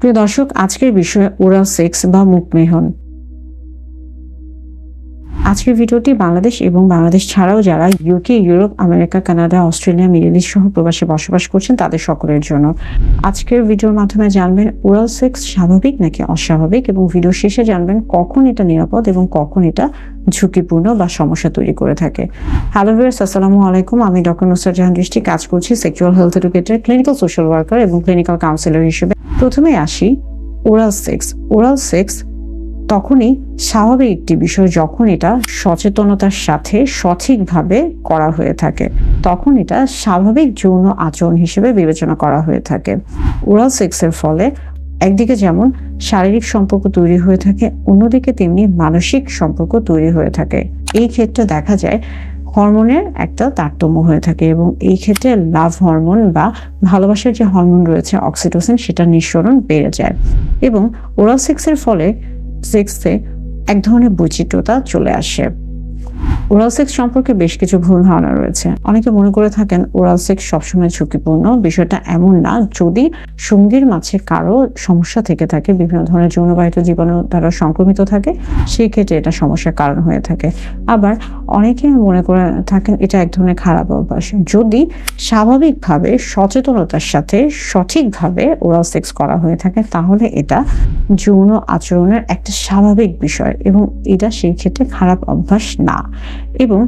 প্রিয় দর্শক, আজকের বিষয় ওরাল সেক্স বা মুখমেহন। আজকের ভিডিওটি বাংলাদেশ এবং বাংলাদেশ ছাড়াও যারা UK, Europe, America, Canada, Australia, middle east সহ প্রবাসে বসবাস করছেন তাদের সকলের জন্য। আজকের ভিডিওর মাধ্যমে জানবেন ওরাল সেক্স স্বাভাবিক নাকি অস্বাভাবিক, এবং ভিডিও শেষে জানবেন কখন এটা নিরাপদ এবং কখন এটা ঝুঁকিপূর্ণ বা সমস্যা তৈরি করে থাকে। হ্যালো ভিউয়ার্স, আসসালামু আলাইকুম। আমি ডক্টর নুসরাত জাহান দৃষ্টি, কাজ করছি sexual health educator, clinical social worker এবং ক্লিনিক্যাল কাউন্সিলর হিসেবে। প্রথমে আসি ওরাল সেক্স। ওরাল সেক্স তখনই স্বাভাবিক একটি বিষয় যখন এটা সচেতনতার সাথে সঠিকভাবে করা হয়ে থাকে, তখন এটা স্বাভাবিক যৌন আচরণ হিসেবে বিবেচনা করা হয়ে থাকে। ওরাল সেক্সের ফলে একদিকে যেমন শারীরিক সম্পর্ক তৈরি হয়ে থাকে, অন্যদিকে তেমনি মানসিক সম্পর্ক তৈরি হয়ে থাকে। এই ক্ষেত্রে দেখা যায় হরমোনের একটা তারতম্য হয়ে থাকে, এবং এই ক্ষেত্রে লাভ হরমোন বা ভালোবাসার যে হরমোন রয়েছে অক্সিটোসিন, সেটা নিঃসরণ বেড়ে যায়, এবং ওরাল সেক্সের ফলে সেক্সে এক ধরনের বৈচিত্র্যতা চলে আসে। ওরাল সেক্স সম্পর্কে বেশ কিছু ভুল ধারণা রয়েছে। অনেকে মনে করে থাকেন ওরাল সেক্স সবসময় ঝুঁকিপূর্ণ। বিষয়টা এমন না। যদি সঙ্গীর মাঝে কারো সমস্যা থেকে থাকে, বিভিন্ন ধরনের যৌনবাহিত জীবাণু দ্বারা সংক্রমিত থাকে, সেই ক্ষেত্রে এটা সমস্যার কারণ হয়ে থাকে। আবার অনেকে মনে করে থাকেন এটা এক ধরনের খারাপ অভ্যাস। যদি স্বাভাবিকভাবে সচেতনতার সাথে সঠিকভাবে ওরাল সেক্স করা হয়ে থাকে, তাহলে এটা যৌন আচরণের একটা স্বাভাবিক বিষয়, এবং এটা সেই ক্ষেত্রে খারাপ অভ্যাস না। এবং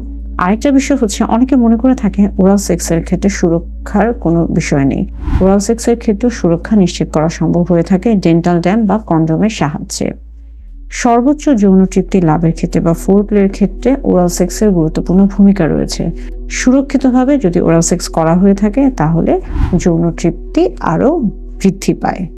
আরেকটা বিষয় হচ্ছে, অনেকে মনে করে থাকে ওরাল সেক্সের ক্ষেত্রে সুরক্ষার কোনো বিষয় নেই। ওরাল সেক্সের ক্ষেত্রে সুরক্ষা নিশ্চিত করা সম্ভব হয়ে থাকে ডেন্টাল ড্যাম বা কন্ডোমের সাহায্যে। সর্বোচ্চ যৌন তৃপ্তি লাভের ক্ষেত্রে বা ফোর প্লের ক্ষেত্রে ওরাল সেক্সের গুরুত্বপূর্ণ ভূমিকা রয়েছে। সুরক্ষিতভাবে যদি ওরাল সেক্স করা হয়ে থাকে, তাহলে যৌন তৃপ্তি আরো বৃদ্ধি পায়।